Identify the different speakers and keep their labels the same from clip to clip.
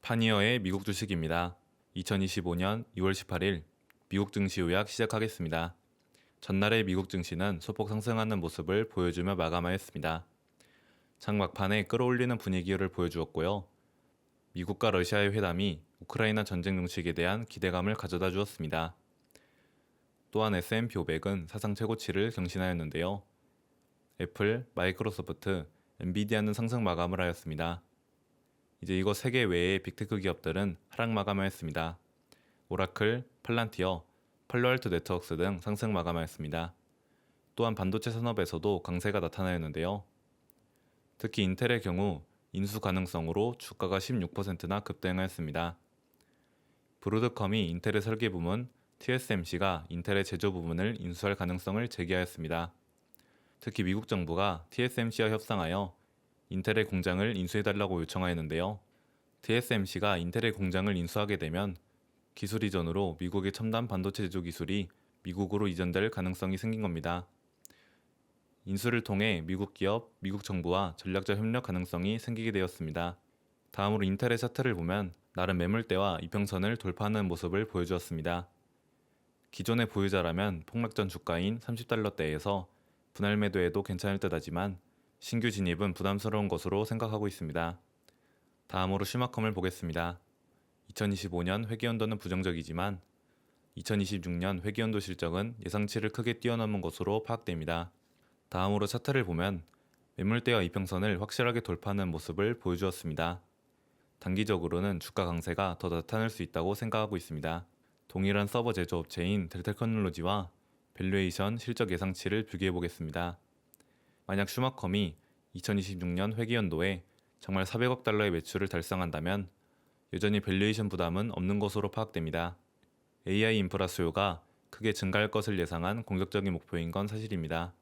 Speaker 1: 파니어의 미국 주식입니다. 2025년 2월 18일 미국 증시 요약 시작하겠습니다. 전날의 미국 증시는 소폭 상승하는 모습을 보여주며 마감하였습니다. 장 막판에 끌어올리는 분위기를 보여주었고요. 미국과 러시아의 회담이 우크라이나 전쟁 종식에 대한 기대감을 가져다 주었습니다. 또한 S&P 500은 사상 최고치를 경신하였는데요. 애플, 마이크로소프트, 엔비디아는 상승 마감을 하였습니다. 이제 이거 3개 외의 빅테크 기업들은 하락 마감하였습니다. 오라클, 팔란티어, 팔로알토 네트워크스 등 상승 마감하였습니다. 또한 반도체 산업에서도 강세가 나타나였는데요. 특히 인텔의 경우 인수 가능성으로 주가가 16%나 급등하였습니다. 브로드컴이 인텔의 설계 부문, TSMC가 인텔의 제조 부문을 인수할 가능성을 제기하였습니다. 특히 미국 정부가 TSMC와 협상하여 인텔의 공장을 인수해달라고 요청하였는데요. TSMC가 인텔의 공장을 인수하게 되면 기술 이전으로 미국의 첨단 반도체 제조 기술이 미국으로 이전될 가능성이 생긴 겁니다. 인수를 통해 미국 기업, 미국 정부와 전략적 협력 가능성이 생기게 되었습니다. 다음으로 인텔의 차트를 보면 나름 매물대와 이평선을 돌파하는 모습을 보여주었습니다. 기존의 보유자라면 폭락전 주가인 30달러대에서 분할 매도해도 괜찮을 듯하지만 신규 진입은 부담스러운 것으로 생각하고 있습니다. 다음으로 슈마컴을 보겠습니다. 2025년 회계연도는 부정적이지만 2026년 회계연도 실적은 예상치를 크게 뛰어넘은 것으로 파악됩니다. 다음으로 차트를 보면 매물대와 이평선을 확실하게 돌파하는 모습을 보여주었습니다. 단기적으로는 주가 강세가 더 나타날 수 있다고 생각하고 있습니다. 동일한 서버 제조업체인 델타테크놀로지와 밸류에이션 실적 예상치를 비교해 보겠습니다. 만약 슈마컴이 2026년 회계연도에 정말 400억 달러의 매출을 달성한다면 여전히 밸류에이션 부담은 없는 것으로 파악됩니다. AI 인프라 수요가 크게 증가할 것을 예상한 공격적인 목표인 건 사실입니다.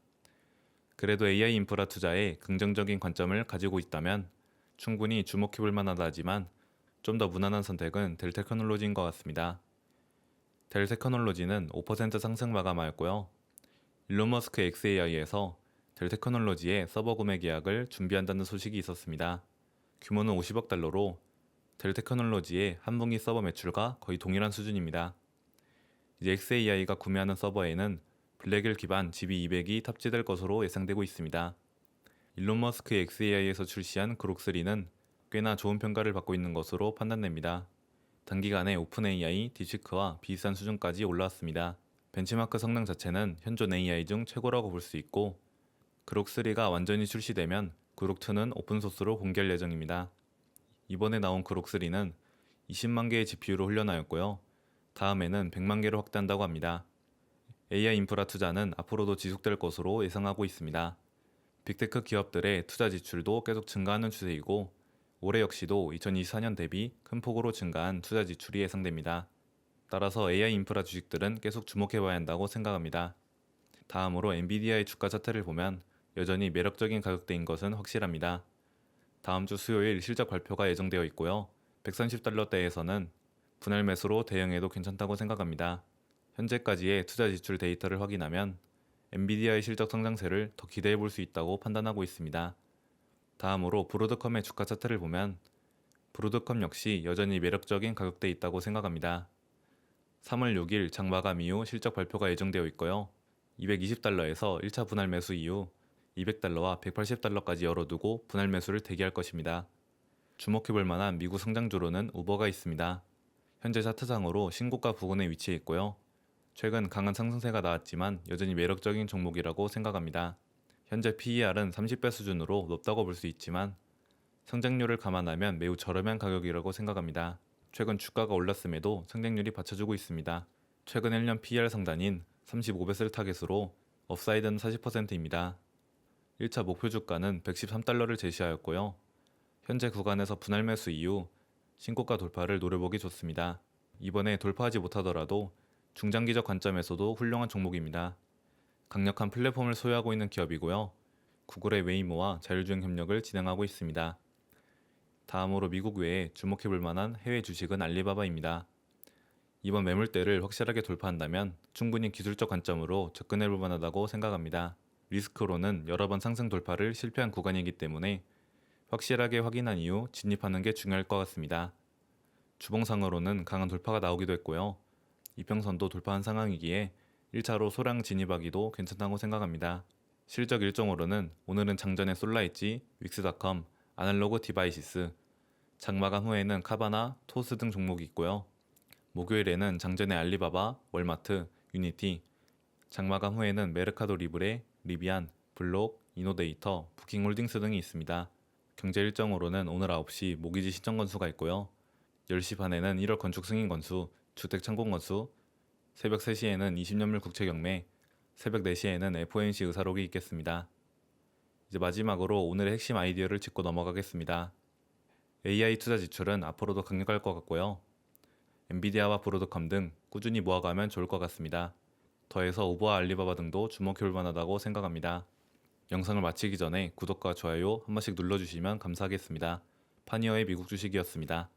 Speaker 1: 그래도 AI 인프라 투자에 긍정적인 관점을 가지고 있다면 충분히 주목해 볼 만하다 하지만 좀 더 무난한 선택은 델테크놀로지인 것 같습니다. 델테크놀로지는 5% 상승 마감하였고요. 일론 머스크 xAI에서 델테크놀로지의 서버 구매 계약을 준비한다는 소식이 있었습니다. 규모는 50억 달러로 델테크놀로지의 한 분기 서버 매출과 거의 동일한 수준입니다. 이제 xAI가 구매하는 서버에는 블랙일 기반 GB200이 탑재될 것으로 예상되고 있습니다. 일론 머스크의 xAI에서 출시한 그록3는 꽤나 좋은 평가를 받고 있는 것으로 판단됩니다. 단기간에 오픈AI, 딥시크와 비슷한 수준까지 올라왔습니다. 벤치마크 성능 자체는 현존 AI 중 최고라고 볼 수 있고 그록3가 완전히 출시되면 그록2는 오픈소스로 공개할 예정입니다. 이번에 나온 그록3는 20만 개의 GPU로 훈련하였고요. 다음에는 100만 개로 확대한다고 합니다. AI 인프라 투자는 앞으로도 지속될 것으로 예상하고 있습니다. 빅테크 기업들의 투자 지출도 계속 증가하는 추세이고 올해 역시도 2024년 대비 큰 폭으로 증가한 투자 지출이 예상됩니다. 따라서 AI 인프라 주식들은 계속 주목해봐야 한다고 생각합니다. 다음으로 엔비디아의 주가 차트를 보면 여전히 매력적인 가격대인 것은 확실합니다. 다음 주 수요일 실적 발표가 예정되어 있고요. 130달러대에서는 분할 매수로 대응해도 괜찮다고 생각합니다. 현재까지의 투자 지출 데이터를 확인하면 엔비디아의 실적 성장세를 더 기대해 볼 수 있다고 판단하고 있습니다. 다음으로 브로드컴의 주가 차트를 보면 브로드컴 역시 여전히 매력적인 가격대에 있다고 생각합니다. 3월 6일 장 마감 이후 실적 발표가 예정되어 있고요. 220달러에서 1차 분할 매수 이후 200달러와 180달러까지 열어두고 분할 매수를 대기할 것입니다. 주목해볼 만한 미국 성장주로는 우버가 있습니다. 현재 차트상으로 신고가 부근에 위치해 있고요. 최근 강한 상승세가 나왔지만 여전히 매력적인 종목이라고 생각합니다. 현재 PER은 30배 수준으로 높다고 볼 수 있지만 성장률을 감안하면 매우 저렴한 가격이라고 생각합니다. 최근 주가가 올랐음에도 성장률이 받쳐주고 있습니다. 최근 1년 PER 상단인 35배를 타겟으로 업사이드는 40%입니다. 1차 목표 주가는 113달러를 제시하였고요. 현재 구간에서 분할 매수 이후 신고가 돌파를 노려보기 좋습니다. 이번에 돌파하지 못하더라도 중장기적 관점에서도 훌륭한 종목입니다. 강력한 플랫폼을 소유하고 있는 기업이고요. 구글의 웨이모와 자율주행 협력을 진행하고 있습니다. 다음으로 미국 외에 주목해볼 만한 해외 주식은 알리바바입니다. 이번 매물대를 확실하게 돌파한다면 충분히 기술적 관점으로 접근해볼 만하다고 생각합니다. 리스크로는 여러 번 상승 돌파를 실패한 구간이기 때문에 확실하게 확인한 이후 진입하는 게 중요할 것 같습니다. 주봉상으로는 강한 돌파가 나오기도 했고요. 이평선도 돌파한 상황이기에 1차로 소량 진입하기도 괜찮다고 생각합니다. 실적 일정으로는 오늘은 장전의 솔라엣지, 윅스닷컴, 아날로그 디바이시스, 장마감 후에는 카바나, 토스 등 종목이 있고요. 목요일에는 장전의 알리바바, 월마트, 유니티, 장마감 후에는 메르카도 리브레, 리비안, 블록, 이노데이터, 부킹홀딩스 등이 있습니다. 경제 일정으로는 오늘 9시 모기지 시정 건수가 있고요. 10시 반에는 1월 건축 승인 건수, 주택 착공 건수, 새벽 3시에는 20년물 국채 경매, 새벽 4시에는 FOMC 의사록이 있겠습니다. 이제 마지막으로 오늘의 핵심 아이디어를 짚고 넘어가겠습니다. AI 투자 지출은 앞으로도 강력할 것 같고요. 엔비디아와 브로드컴 등 꾸준히 모아가면 좋을 것 같습니다. 더해서 우버와 알리바바 등도 주목해볼 만하다고 생각합니다. 영상을 마치기 전에 구독과 좋아요 한 번씩 눌러주시면 감사하겠습니다. 파니어의 미국 주식이었습니다.